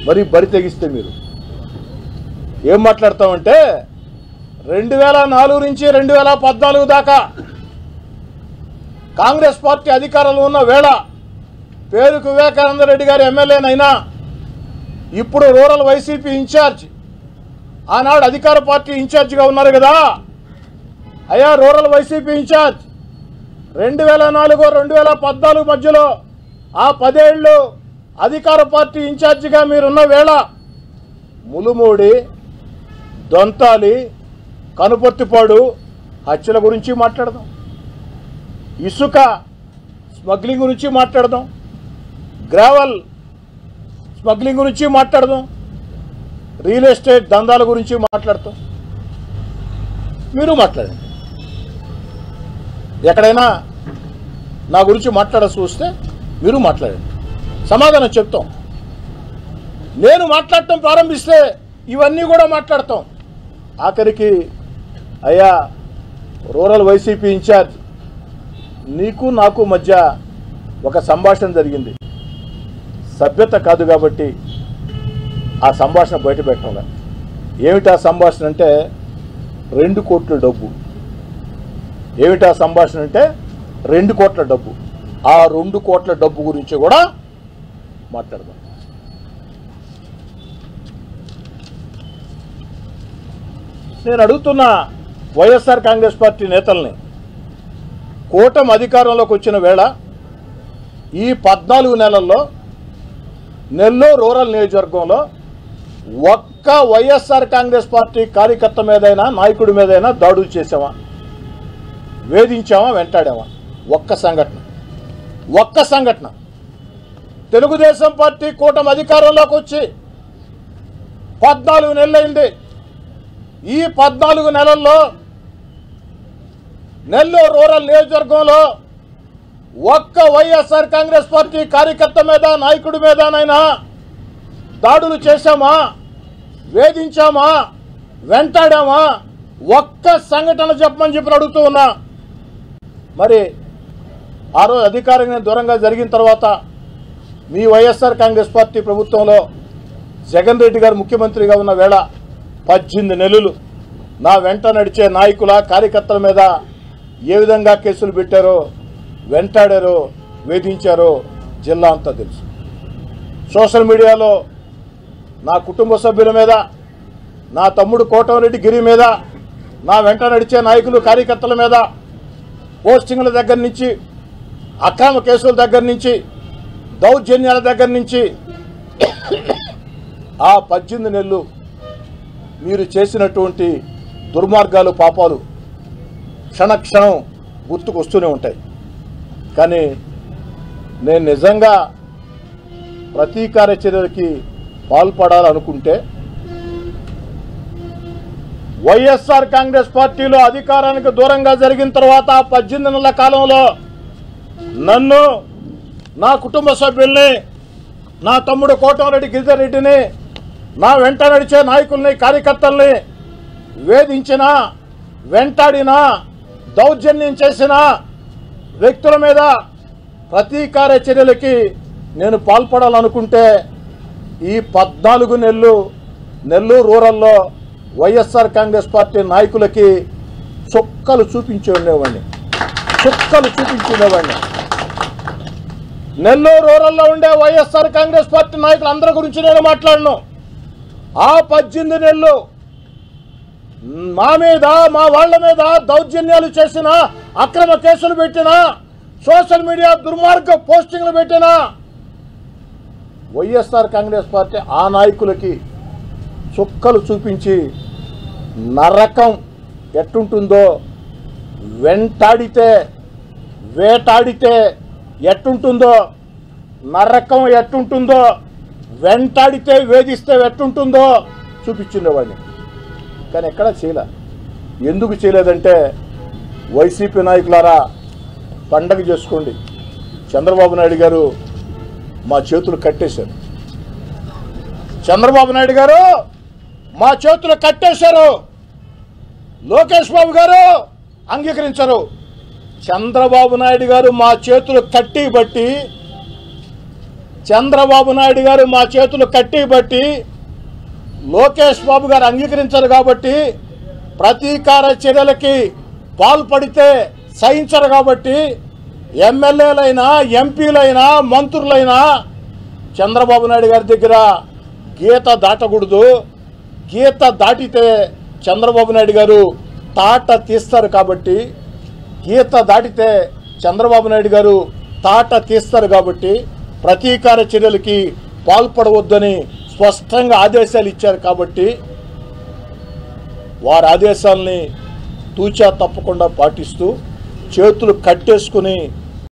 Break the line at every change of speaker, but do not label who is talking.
మరి బరి తెగిస్తే మీరు ఏం మాట్లాడతామంటే 2004 నుంచి 2014 దాకా కాంగ్రెస్ పార్టీ అధికారంలో ఉన్న వేళ పేరుకు వివేకానంద రెడ్డి గారు ఎమ్మెల్యేనైనా ఇప్పుడు రూరల్ వైసీపీ ఇన్ఛార్జ్, ఆనాడు అధికార పార్టీ ఇన్ఛార్జిగా ఉన్నారు కదా అయ్యా రూరల్ వైసీపీ ఇన్ఛార్జ్ 2004-2014 మధ్యలో ఆ 10 ఏళ్ళు అధికార పార్టీ ఇన్ఛార్జిగా మీరున్న వేళ ములుమూడి, దొంతాలి, కనుపర్తిపాడు హత్యల గురించి మాట్లాడదాం, ఇసుక స్మగ్లింగ్ గురించి మాట్లాడదాం, గ్రావెల్ స్మగ్లింగ్ గురించి మాట్లాడదాం, రియల్ ఎస్టేట్ దందాల గురించి మాట్లాడతాం. మీరు మాట్లాడండి. ఎక్కడైనా నా గురించి మాట్లాడాల్సి వస్తే మీరు మాట్లాడండి, సమాధానం చెప్తాం. నేను మాట్లాడటం ప్రారంభిస్తే ఇవన్నీ కూడా మాట్లాడతాం. ఆఖరికి అయ్యా రూరల్ వైసీపీ ఇన్ఛార్జ్, నీకు నాకు మధ్య ఒక సంభాషణ జరిగింది, సభ్యత కాదు కాబట్టి ఆ సంభాషణ బయట పెట్టాలి. ఏమిటా సంభాషణ అంటే 2 కోట్ల డబ్బు. ఏమిటా సంభాషణ అంటే 2 కోట్ల డబ్బు. ఆ 2 కోట్ల డబ్బు గురించి కూడా మాట్లాడదాం. నేను అడుగుతున్న వైఎస్ఆర్ కాంగ్రెస్ పార్టీ నేతల్ని, కూటమి అధికారంలోకి వచ్చిన వేళ ఈ 14 నెలల్లో నెల్లూరు రూరల్ నియోజకవర్గంలో ఒక్క వైఎస్ఆర్ కాంగ్రెస్ పార్టీ కార్యకర్త మీదైనా నాయకుడి మీదైనా దాడులు చేసామా, వేధించామా, వెంటాడామా? ఒక్క సంఘటన. తెలుగుదేశం పార్టీ కూటమి అధికారంలోకి వచ్చి 14 నెలలైంది. ఈ 14 నెలల్లో నెల్లూరు రూరల్ నియోజకవర్గంలో ఒక్క వైఎస్ఆర్ కాంగ్రెస్ పార్టీ కార్యకర్త మీద నాయకుడి మీదనైనా దాడులు చేశామా, వేధించామా, వెంటాడామా? ఒక్క సంఘటన చెప్పమని చెప్పి అడుగుతూ ఉన్నా. మరి ఆ రోజు అధికారంగా దూరంగా జరిగిన తర్వాత మీ వైఎస్ఆర్ కాంగ్రెస్ పార్టీ ప్రభుత్వంలో జగన్ రెడ్డి గారు ముఖ్యమంత్రిగా ఉన్న వేళ 18 నెలలు నా వెంట నడిచే నాయకుల కార్యకర్తల మీద ఏ విధంగా కేసులు పెట్టారో, వెంటాడారో, వేధించారో జిల్లా అంతా తెలుసు. సోషల్ మీడియాలో నా కుటుంబ సభ్యుల మీద, నా తమ్ముడు కోటమిరెడ్డి గిరి మీద, నా వెంట నడిచే నాయకులు కార్యకర్తల మీద పోస్టింగ్ల దగ్గర నుంచి, అక్రమ కేసుల దగ్గర నుంచి, దౌర్జన్యాల దగ్గర నుంచి ఆ 18 నెలలు మీరు చేసినటువంటి దుర్మార్గాలు, పాపాలు క్షణక్షణం గుర్తుకొస్తూనే ఉంటాయి. కానీ నేను నిజంగా ప్రతీకార చర్యలకి పాల్పడాలనుకుంటే వైఎస్ఆర్ కాంగ్రెస్ పార్టీలో అధికారానికి దూరంగా జరిగిన తర్వాత 18 నెలల కాలంలో నన్ను, నా కుటుంబ సభ్యుల్ని, నా తమ్ముడు కోటమిరెడ్డి గిరిధర్ రెడ్డిని, నా వెంట నడిచే నాయకుల్ని, కార్యకర్తల్ని వేధించిన, వెంటాడిన, దౌర్జన్యం చేసిన వ్యక్తుల మీద ప్రతీకార చర్యలకి నేను పాల్పడాలనుకుంటే ఈ 14 నెలలు నెల్లూరు రూరల్లో వైఎస్ఆర్ కాంగ్రెస్ పార్టీ నాయకులకి చుక్కలు చూపించుండేవాడిని. నెల్లూరు రూరల్లో ఉండే వైఎస్ఆర్ కాంగ్రెస్ పార్టీ నాయకులు అందరి గురించి నేను మాట్లాడను. ఆ 18 నెలలు మా మీద, మా వాళ్ళ మీద దౌర్జన్యాలు చేసిన, అక్రమ కేసులు పెట్టిన, సోషల్ మీడియా దుర్మార్గ పోస్టింగ్లు పెట్టిన వైఎస్ఆర్ కాంగ్రెస్ పార్టీ ఆ నాయకులకి చుక్కలు చూపించి నరకం ఎట్టుంటుందో, వెంటాడితే, వేటాడితే ఎట్టుంటుందో, నరకం ఎట్టుంటుందో, వెంటాడితే వేధిస్తే ఎట్టుంటుందో చూపించుండేవాడిని. కానీ ఎక్కడా చేయలే. ఎందుకు చేయలేదంటే వైసీపీ నాయకులారా పండగ చేసుకోండి, చంద్రబాబు నాయుడు గారు మా చేతులు కట్టేశారు. చంద్రబాబు నాయుడు గారు మా చేతులు కట్టేశారు. లోకేష్ బాబు గారు అంగీకరించరు. చంద్రబాబు నాయుడు గారు మా చేతులు కట్టి బట్టి చంద్రబాబు నాయుడు గారు మా చేతులు కట్టి బట్టి లోకేష్ బాబు గారు అంగీకరించారు కాబట్టి ప్రతీకార చర్యలకి పాల్పడితే సహించరు కాబట్టి ఎమ్మెల్యేలైనా ఎంపీలైనా మంత్రులైనా చంద్రబాబు నాయుడు గారి దగ్గర గీత దాటకూడదు. గీత దాటితే చంద్రబాబు నాయుడు గారు తాట తీస్తారు కాబట్టి గీత దాటితే చంద్రబాబు నాయుడు గారు తాట తీస్తారు కాబట్టి ప్రతీకార చర్యలకి పాల్పడవద్దని స్పష్టంగా ఆదేశాలు ఇచ్చారు కాబట్టి వారి ఆదేశాలని తూచా తప్పకుండా పాటిస్తూ చేతులు కట్టేసుకుని